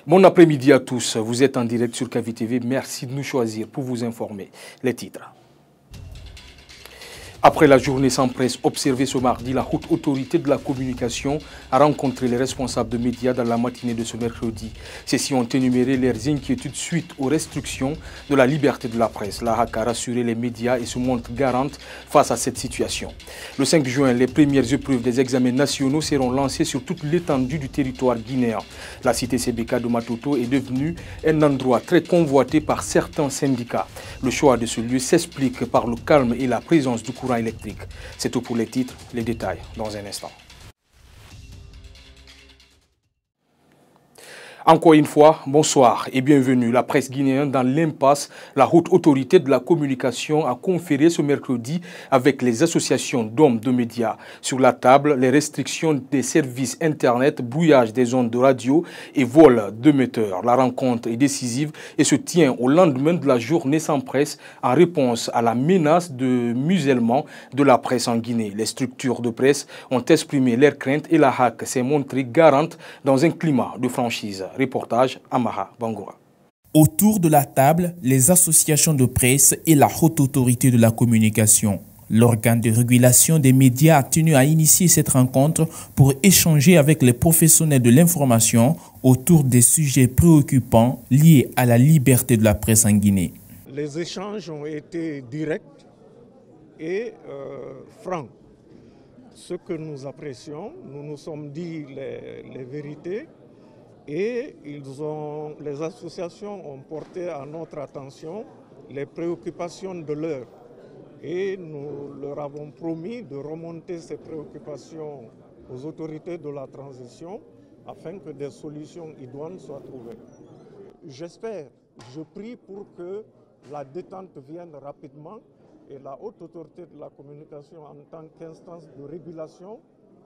Bon après-midi à tous, vous êtes en direct sur KVTV, merci de nous choisir pour vous informer. Les titres. Après la journée sans presse observée ce mardi, la haute autorité de la communication a rencontré les responsables de médias dans la matinée de ce mercredi. Ceux-ci ont énuméré leurs inquiétudes suite aux restrictions de la liberté de la presse. La HAC a rassuré les médias et se montre garante face à cette situation. Le 5 juin, les premières épreuves des examens nationaux seront lancées sur toute l'étendue du territoire guinéen. La cité CBK de Matoto est devenue un endroit très convoité par certains syndicats. Le choix de ce lieu s'explique par le calme et la présence du courant électrique. C'est tout pour les titres, les détails dans un instant. Encore une fois, bonsoir et bienvenue. La presse guinéenne dans l'impasse. La haute autorité de la communication a conféré ce mercredi avec les associations d'hommes de médias. Sur la table, les restrictions des services Internet, brouillage des ondes de radio et vol d'émetteurs. La rencontre est décisive et se tient au lendemain de la journée sans presse en réponse à la menace de musellement de la presse en Guinée. Les structures de presse ont exprimé leurs craintes et la HAC s'est montrée garante dans un climat de franchise. Reportage Amaha Bangoura. Autour de la table, les associations de presse et la haute autorité de la communication. L'organe de régulation des médias a tenu à initier cette rencontre pour échanger avec les professionnels de l'information autour des sujets préoccupants liés à la liberté de la presse en Guinée. Les échanges ont été directs et francs. Ce que nous apprécions, nous nous sommes dit les vérités. Et les associations ont porté à notre attention les préoccupations de l'heure. Et nous leur avons promis de remonter ces préoccupations aux autorités de la transition afin que des solutions idoines soient trouvées. J'espère, je prie pour que la détente vienne rapidement et la haute autorité de la communication en tant qu'instance de régulation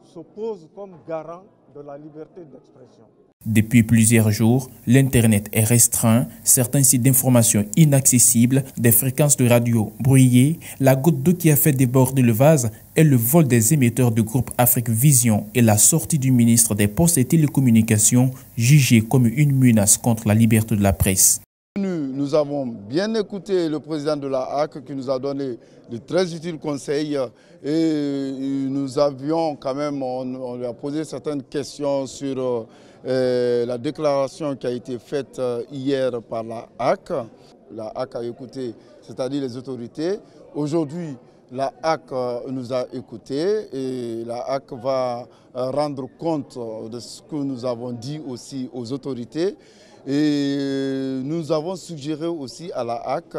se pose comme garant de la liberté d'expression. Depuis plusieurs jours, l'Internet est restreint, certains sites d'information inaccessibles, des fréquences de radio brouillées, la goutte d'eau qui a fait déborder le vase et le vol des émetteurs du groupe Afrique Vision et la sortie du ministre des Postes et Télécommunications jugée comme une menace contre la liberté de la presse. Nous avons bien écouté le président de la HAC qui nous a donné de très utiles conseils et nous avions quand même, on lui a posé certaines questions sur la déclaration qui a été faite hier par la HAC. La HAC a écouté, c'est-à-dire les autorités. Aujourd'hui, la HAC nous a écoutés et la HAC va rendre compte de ce que nous avons dit aussi aux autorités. Et nous avons suggéré aussi à la HAC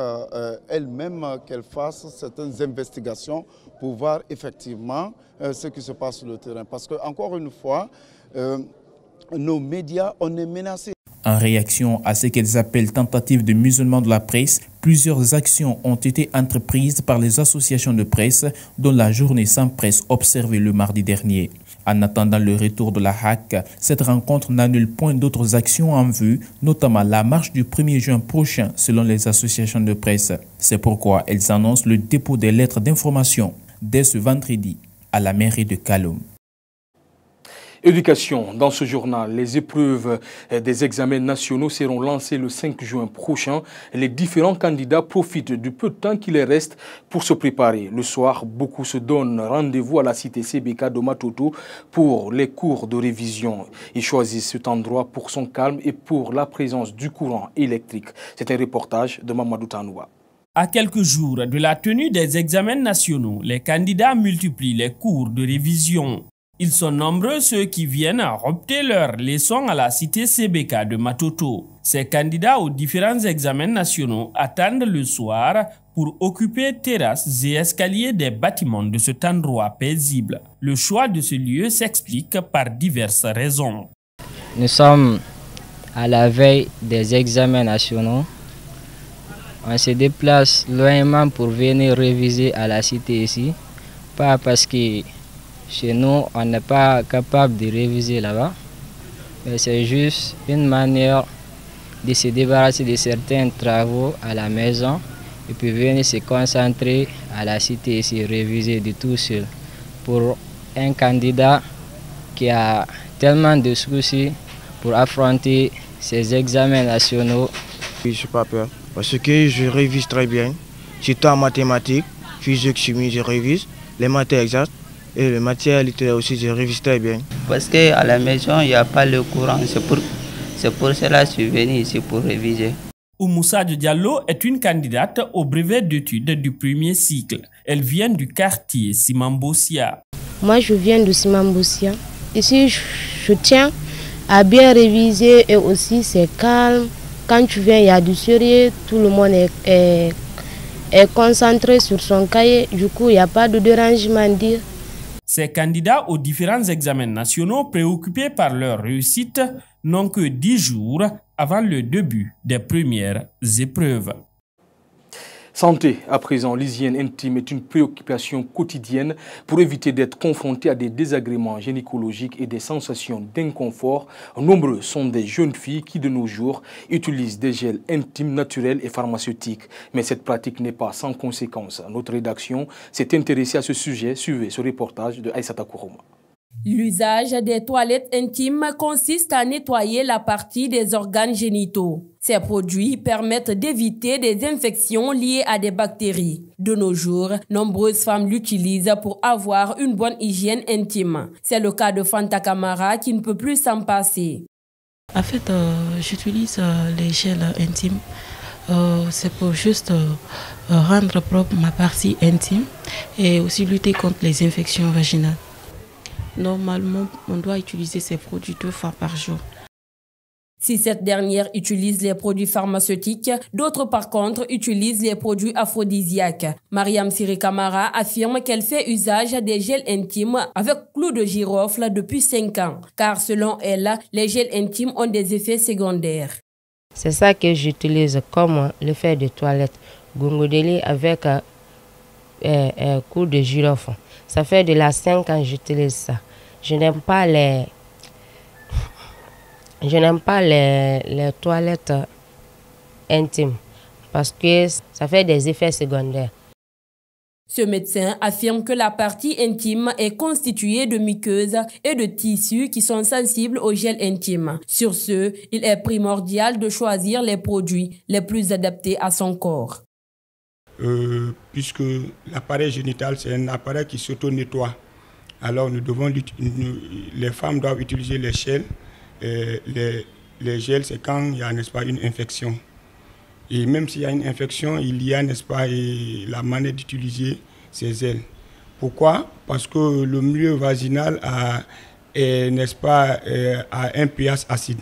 elle-même qu'elle fasse certaines investigations pour voir effectivement ce qui se passe sur le terrain. Parce qu'encore une fois, nos médias, on est menacés. En réaction à ce qu'elles appellent tentative de musulman de la presse, plusieurs actions ont été entreprises par les associations de presse, dont la journée sans presse observée le mardi dernier. En attendant le retour de la HAC, cette rencontre n'annule point d'autres actions en vue, notamment la marche du 1er juin prochain selon les associations de presse. C'est pourquoi elles annoncent le dépôt des lettres d'information dès ce vendredi à la mairie de Kaloum. Éducation. Dans ce journal, les épreuves des examens nationaux seront lancées le 5 juin prochain. Les différents candidats profitent du peu de temps qui les reste pour se préparer. Le soir, beaucoup se donnent rendez-vous à la cité CBK de Matoto pour les cours de révision. Ils choisissent cet endroit pour son calme et pour la présence du courant électrique. C'est un reportage de Mamadou Tanoua. À quelques jours de la tenue des examens nationaux, les candidats multiplient les cours de révision. Ils sont nombreux ceux qui viennent opter leurs leçons à la cité CBK de Matoto. Ces candidats aux différents examens nationaux attendent le soir pour occuper terrasses et escaliers des bâtiments de cet endroit paisible. Le choix de ce lieu s'explique par diverses raisons. Nous sommes à la veille des examens nationaux. On se déplace loin pour venir réviser à la cité ici, pas parce que chez nous, on n'est pas capable de réviser là-bas, mais c'est juste une manière de se débarrasser de certains travaux à la maison et puis venir se concentrer à la cité ici, réviser de tout seul. Pour un candidat qui a tellement de soucis pour affronter ces examens nationaux. Je n'ai pas peur parce que je révise très bien, surtout en mathématiques, physique, chimie, je révise, les maths exactes et les matières littéraires aussi, je révise très bien. Parce qu'à la maison, il n'y a pas le courant, c'est pour cela que je suis venu ici pour réviser. Oumoussa Diallo est une candidate au brevet d'études du premier cycle. Elle vient du quartier Simambossia. Moi, je viens de Simambossia. Ici, je tiens à bien réviser et aussi c'est calme. Quand tu viens, il y a du sérieux, tout le monde est concentré sur son cahier. Du coup, il n'y a pas de dérangement à dire. Ces candidats aux différents examens nationaux préoccupés par leur réussite n'ont que 10 jours avant le début des premières épreuves. Santé, à présent, l'hygiène intime est une préoccupation quotidienne pour éviter d'être confronté à des désagréments gynécologiques et des sensations d'inconfort. Nombreux sont des jeunes filles qui, de nos jours, utilisent des gels intimes naturels et pharmaceutiques. Mais cette pratique n'est pas sans conséquences. Notre rédaction s'est intéressée à ce sujet. Suivez ce reportage de Aïssata Kourouma. L'usage des toilettes intimes consiste à nettoyer la partie des organes génitaux. Ces produits permettent d'éviter des infections liées à des bactéries. De nos jours, nombreuses femmes l'utilisent pour avoir une bonne hygiène intime. C'est le cas de Fanta Kamara qui ne peut plus s'en passer. En fait, j'utilise les gels intimes. C'est pour juste rendre propre ma partie intime et aussi lutter contre les infections vaginales. Normalement, on doit utiliser ces produits 2 fois par jour. Si cette dernière utilise les produits pharmaceutiques, d'autres par contre utilisent les produits aphrodisiaques. Mariam Siri Kamara affirme qu'elle fait usage des gels intimes avec clou de girofle depuis 5 ans, car selon elle, les gels intimes ont des effets secondaires. C'est ça que j'utilise comme le fait de toilette. Gongodeli avec clou de girofle. Ça fait de la 5 ans que j'utilise ça. Je n'aime pas les toilettes intimes parce que ça fait des effets secondaires. Ce médecin affirme que la partie intime est constituée de muqueuses et de tissus qui sont sensibles au gel intime. Sur ce, il est primordial de choisir les produits les plus adaptés à son corps. Puisque l'appareil génital, c'est un appareil qui s'auto-nettoie. Alors les femmes doivent utiliser les gels. Les gels, c'est quand il y a, n'est-ce pas, une infection. Et même s'il y a une infection, il y a, n'est-ce pas, la manière d'utiliser ces gels. Pourquoi? Parce que le milieu vaginal a un pH acide.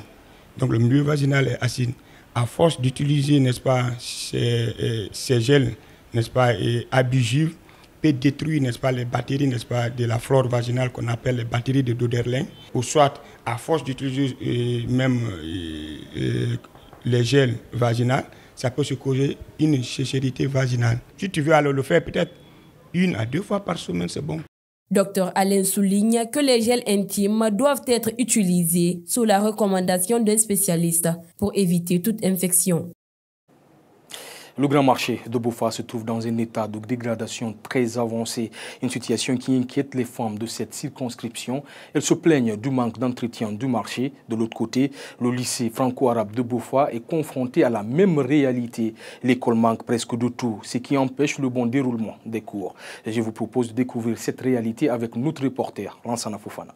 Donc le milieu vaginal est acide. À force d'utiliser, n'est-ce pas, ces gels, n'est-ce pas, abusifs, peut détruire, n'est-ce pas, les bactéries, n'est-ce pas, de la flore vaginale qu'on appelle les bactéries de Doderlin, ou soit à force d'utiliser les gels vaginaux, ça peut se causer une sécherité vaginale. Si tu veux alors le faire peut-être 1 à 2 fois par semaine, c'est bon. Dr Alain souligne que les gels intimes doivent être utilisés sous la recommandation d'un spécialiste pour éviter toute infection. Le grand marché de Bofa se trouve dans un état de dégradation très avancé, une situation qui inquiète les femmes de cette circonscription. Elles se plaignent du manque d'entretien du marché. De l'autre côté, le lycée franco-arabe de Bofa est confronté à la même réalité. L'école manque presque de tout, ce qui empêche le bon déroulement des cours. Je vous propose de découvrir cette réalité avec notre reporter, Lansana Fofana.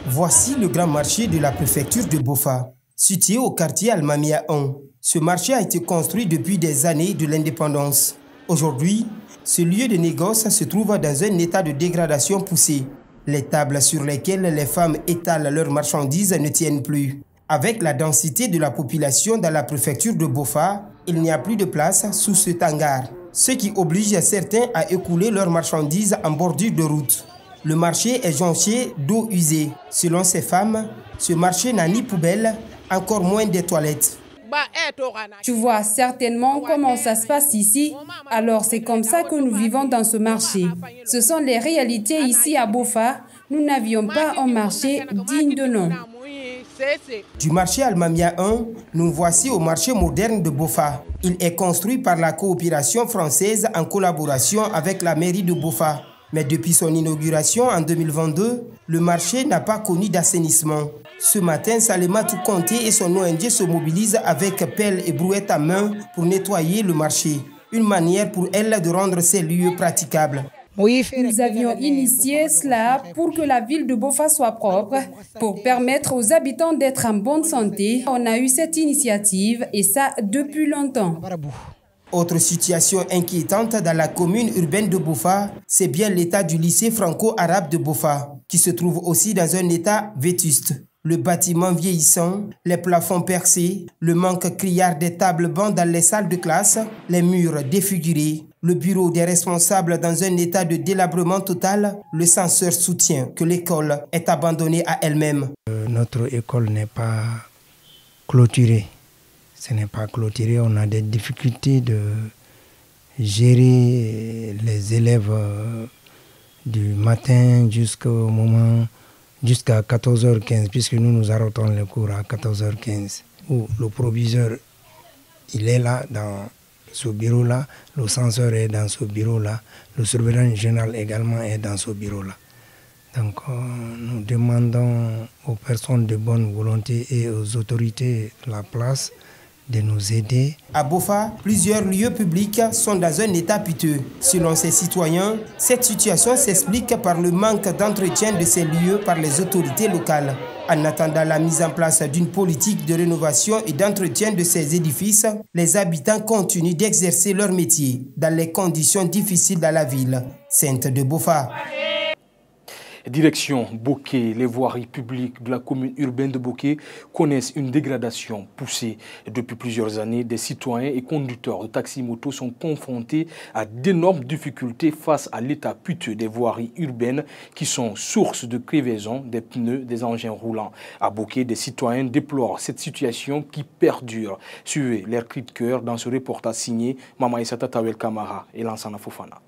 Voici le grand marché de la préfecture de Bofa, situé au quartier Almamia 1. Ce marché a été construit depuis des années de l'indépendance. Aujourd'hui, ce lieu de négoce se trouve dans un état de dégradation poussée. Les tables sur lesquelles les femmes étalent leurs marchandises ne tiennent plus. Avec la densité de la population dans la préfecture de Bofa, il n'y a plus de place sous ce hangar, ce qui oblige certains à écouler leurs marchandises en bordure de route. Le marché est jonché d'eau usée. Selon ces femmes, ce marché n'a ni poubelle, encore moins des toilettes. Tu vois certainement comment ça se passe ici, alors c'est comme ça que nous vivons dans ce marché. Ce sont les réalités ici à Bofa. Nous n'avions pas un marché digne de nom. Du marché Almamia 1, nous voici au marché moderne de Bofa. Il est construit par la coopération française en collaboration avec la mairie de Bofa. Mais depuis son inauguration en 2022, le marché n'a pas connu d'assainissement. Ce matin, Salematou Conté et son ONG se mobilisent avec pelle et brouette à main pour nettoyer le marché. Une manière pour elle de rendre ces lieux praticables. Nous avions initié cela pour que la ville de Bofa soit propre, pour permettre aux habitants d'être en bonne santé. On a eu cette initiative et ça depuis longtemps. Autre situation inquiétante dans la commune urbaine de Bofa, c'est bien l'état du lycée franco-arabe de Bofa, qui se trouve aussi dans un état vétuste. Le bâtiment vieillissant, les plafonds percés, le manque criard des tables-bancs dans les salles de classe, les murs défigurés, le bureau des responsables dans un état de délabrement total, le censeur soutient que l'école est abandonnée à elle-même. Notre école n'est pas clôturée. Ce n'est pas clôturé. On a des difficultés de gérer les élèves du matin jusqu'au moment, jusqu'à 14h15, puisque nous arrêtons les cours à 14h15. Où le proviseur, il est là dans ce bureau-là, le censeur est dans ce bureau-là, le surveillant général également est dans ce bureau-là. Donc nous demandons aux personnes de bonne volonté et aux autorités de la place de nous aider. À Bofa, plusieurs lieux publics sont dans un état piteux. Selon ces citoyens, cette situation s'explique par le manque d'entretien de ces lieux par les autorités locales. En attendant la mise en place d'une politique de rénovation et d'entretien de ces édifices, les habitants continuent d'exercer leur métier dans les conditions difficiles dans la ville sainte de Bofa. Direction Boké, les voiries publiques de la commune urbaine de Boké connaissent une dégradation poussée. Depuis plusieurs années, des citoyens et conducteurs de taxi-moto sont confrontés à d'énormes difficultés face à l'état piteux des voiries urbaines qui sont source de crevaison des pneus des engins roulants. À Boké, des citoyens déplorent cette situation qui perdure. Suivez leur cri de cœur dans ce reportage signé Mama Issa Tatawel Kamara et Lansana Fofana.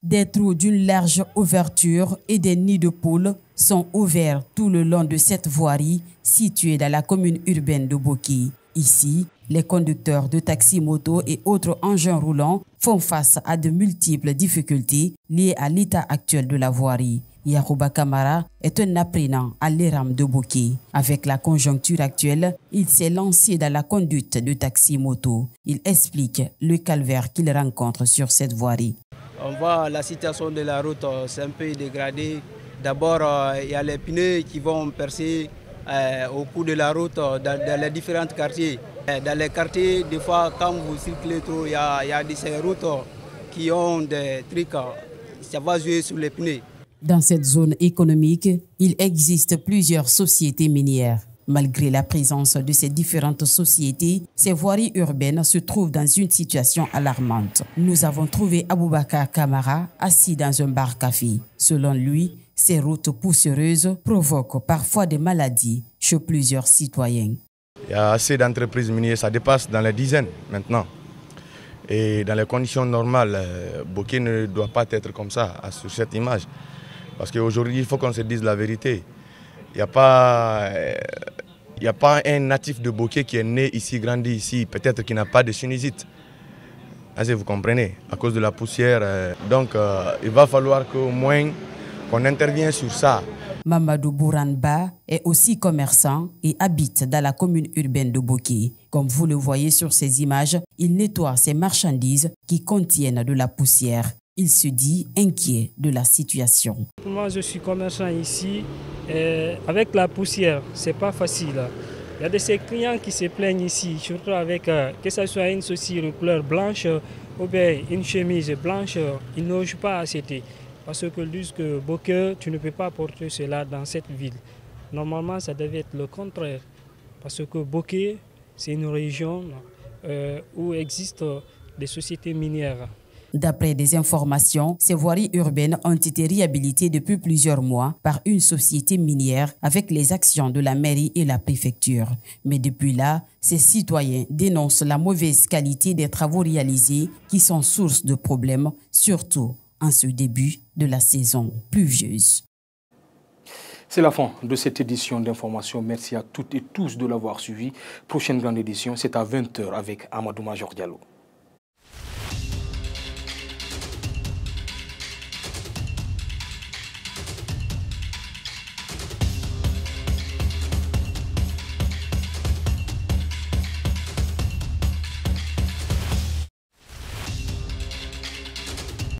Des trous d'une large ouverture et des nids de poules sont ouverts tout le long de cette voirie située dans la commune urbaine de Boké. Ici, les conducteurs de taxi-moto et autres engins roulants font face à de multiples difficultés liées à l'état actuel de la voirie. Yarouba Kamara est un apprenant à l'ERAM de Boké. Avec la conjoncture actuelle, il s'est lancé dans la conduite de taxi-moto. Il explique le calvaire qu'il rencontre sur cette voirie. On voit la situation de la route, c'est un peu dégradé. D'abord, il y a les pneus qui vont percer au cours de la route dans les différents quartiers. Dans les quartiers, des fois, quand vous circulez trop, il y a ces routes qui ont des trucs, ça va jouer sur les pneus. Dans cette zone économique, il existe plusieurs sociétés minières. Malgré la présence de ces différentes sociétés, ces voiries urbaines se trouvent dans une situation alarmante. Nous avons trouvé Aboubakar Kamara assis dans un bar-café. Selon lui, ces routes poussiéreuses provoquent parfois des maladies chez plusieurs citoyens. Il y a assez d'entreprises minières, ça dépasse dans les dizaines maintenant. Et dans les conditions normales, Boké ne doit pas être comme ça, sur cette image. Parce qu'aujourd'hui, il faut qu'on se dise la vérité. Il n'y a pas un natif de Boké qui est né ici, grandi ici, peut-être qui n'a pas de sinusite. Vous comprenez, à cause de la poussière. Donc, il va falloir qu'au moins qu'on intervienne sur ça. Mamadou Bouranba est aussi commerçant et habite dans la commune urbaine de Boké. Comme vous le voyez sur ces images, il nettoie ses marchandises qui contiennent de la poussière. Il se dit inquiet de la situation. Moi, je suis commerçant ici. Avec la poussière, c'est pas facile. Il y a de ces clients qui se plaignent ici, surtout avec que ce soit une chaussure de couleur blanche ou bien une chemise blanche, ils n'osent pas acheter. Parce qu'ils disent que Boké, tu ne peux pas porter cela dans cette ville. Normalement, ça devait être le contraire. Parce que Boké, c'est une région où existent des sociétés minières. D'après des informations, ces voiries urbaines ont été réhabilitées depuis plusieurs mois par une société minière avec les actions de la mairie et la préfecture. Mais depuis là, ces citoyens dénoncent la mauvaise qualité des travaux réalisés qui sont source de problèmes, surtout en ce début de la saison pluvieuse. C'est la fin de cette édition d'information. Merci à toutes et tous de l'avoir suivi. Prochaine grande édition, c'est à 20h avec Amadou Major Diallo.